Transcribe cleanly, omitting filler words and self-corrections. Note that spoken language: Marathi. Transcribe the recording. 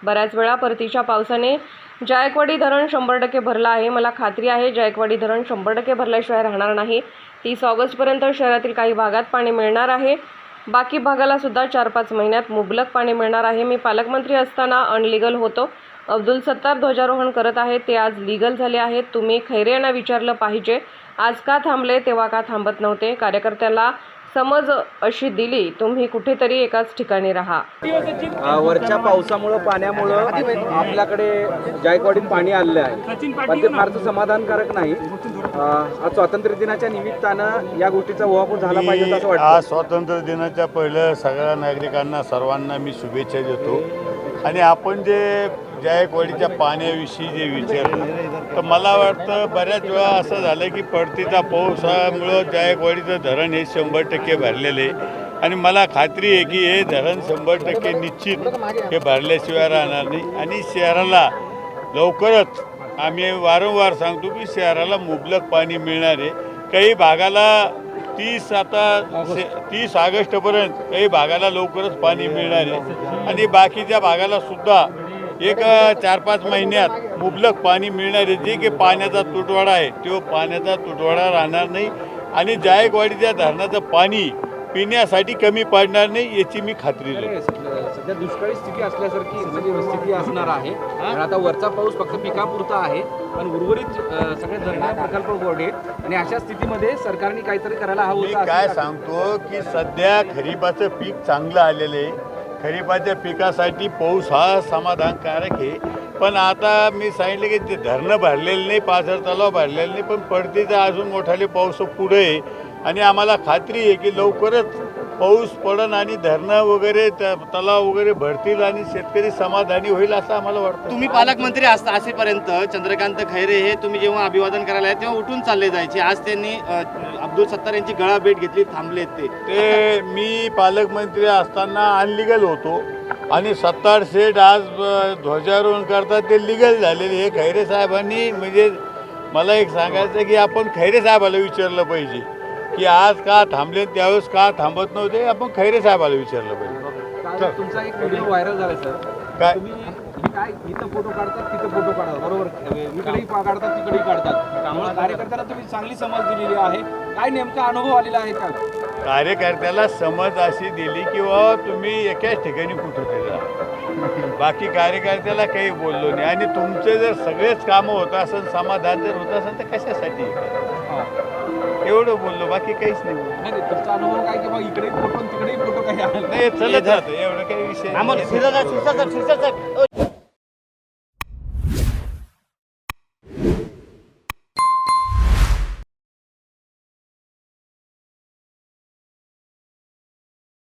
बऱ्याच वेळा परतीच्या पावसाने जायकवाडी धरण 100% भरला आहे। मला खात्री आहे जायकवाडी धरण 100% भरल्याशिवाय राहणार नाही। 30 ऑगस्टपर्यंत शहरातील काही भागात पाणी मिळणार आहे। बाकी भागाला सुद्धा 4-5 महिन्यात मुबलक पाणी मिळणार आहे। मी पालकमंत्री असताना अनलीगल होतो। अब्दुल सत्तार ध्वजारोहण करत आहेत, ते आज लीगल झाले आहेत। तुम्ही खैरे यांना विचारलं पाहिजे, आज का थांबले, तेव्हा का थांबत नव्हते। कार्यकर्त्याला समज अशी दिली, तुम्ही कुठेतरी एकाच ठिकाणी राहा। वरच्या पावसामुळे पाण्यामुळे आपल्याकडे जायकवाडीत पाणी आलेलं आहे, पण ते फारसं समाधानकारक नाही। आज स्वातंत्र्य दिनाच्या निमित्तानं या गोष्टीचा उहापोह झाला पाहिजे असं वाटतं। आज स्वातंत्र्य दिनाच्या पहिलं सगळ्या नागरिकांना सर्वांना मी शुभेच्छा देतो। आणि आपण जे जायकवाडीच्या पाण्याविषयी जे विचारलं तर मला वाटतं बऱ्याच वेळा असं झालं की परतीचा पावसामुळं जायकवाडीचं धरण हे 100% भरलेलं आहे। आणि मला खात्री आहे की हे धरण 100% निश्चित हे भरल्याशिवाय राहणार नाही। आणि शहराला लवकरच आम्ही वारंवार सांगतो की शहराला मुबलक पाणी मिळणार आहे। काही भागाला 30 ऑगस्टपर्यंत काही भागाला लवकरच पाणी मिळणार आहे। आणि बाकीच्या भागाला सुद्धा एक 4-5 महिन्यात मुबलक पाणी मिळणार आहे। जे की पाण्याचा तुटवडा आहे तो पाण्याचा तुटवडा राहणार नाही। आणि जायकवाडीच्या धरणाचं पाणी पिण्यासाठी कमी पडणार नाही याची मी खात्री देतो। सध्या दुष्काळी स्थिती असल्यासारखी म्हणजे स्थिती असणार आहे। तर आता वरचा पाऊस फक्त पिकापुरता आहे, पण उर्वरित सगळे धरणे प्रकल्प उघडले आणि अशा स्थितीमध्ये सरकारने काहीतरी करायला हवं मी होतं। काय सांगतो की सध्या खरीपाचं पीक चांगलं आलेलं आहे। खरीपाच्या पिकासाठी पाऊस हा समाधानकारक आहे। पण आता मी सांगितलं की ते धरणं भरलेलं नाही, पाझर तलाव भरलेलं नाही, पण पडतीचा अजून मोठाले पाऊस पुढे आहे। आणि आम्हाला खात्री आहे की लवकरच पाऊस पडन आणि धरणं वगैरे तलाव वगैरे भरतील आणि शेतकरी समाधानी होईल असं आम्हाला वाटतं। तुम्ही पालकमंत्री असेपर्यंत चंद्रकांत खैरे हे तुम्ही जेव्हा अभिवादन करायला तेव्हा उठून चालले जायचे, आज त्यांनी अब्दुल सत्तार यांची गळा भेट घेतली, थांबलेत ते मी पालकमंत्री असताना अनलिगल होतो आणि सत्तार शेठ आज ध्वजारोहण करतात ते लिगल झालेले। हे खैरे साहेबांनी म्हणजे मला एक सांगायचं की आपण खैरे साहेबाला विचारलं पाहिजे की आज का थांबले, त्यावेळेस का थांबत नव्हते, आपण खैरे साहेबाला विचारलं पाहिजे। तुमचा एक व्हिडिओ व्हायरल झाला सर, काय तुम्ही काय इथं फोटो काढतात तिथं फोटो काढतात, बरोबर, इकडेही काढतात तिकडेही काढतात, त्यामुळे कार्यकर्त्याला तुम्ही चांगली समज दिलेली आहे। काय नेमका अनुभव आलेला आहे का? कार्यकर्त्याला समज अशी दिली की तुम्ही एकाच ठिकाणी कुठे जा, बाकी कार्यकर्त्याला काही बोललो नाही। आणि तुमचे जर सगळेच कामं होत असेल, समाधान जर होत असेल तर कशासाठी एवढं बोललो, बाकी काहीच नाही। नाही तुमचा अनुभव काय की मग इकडेही फोटो तिकडेही फोटो काही आले नाही, चलत राहतं, एवढं काही विषय नाही।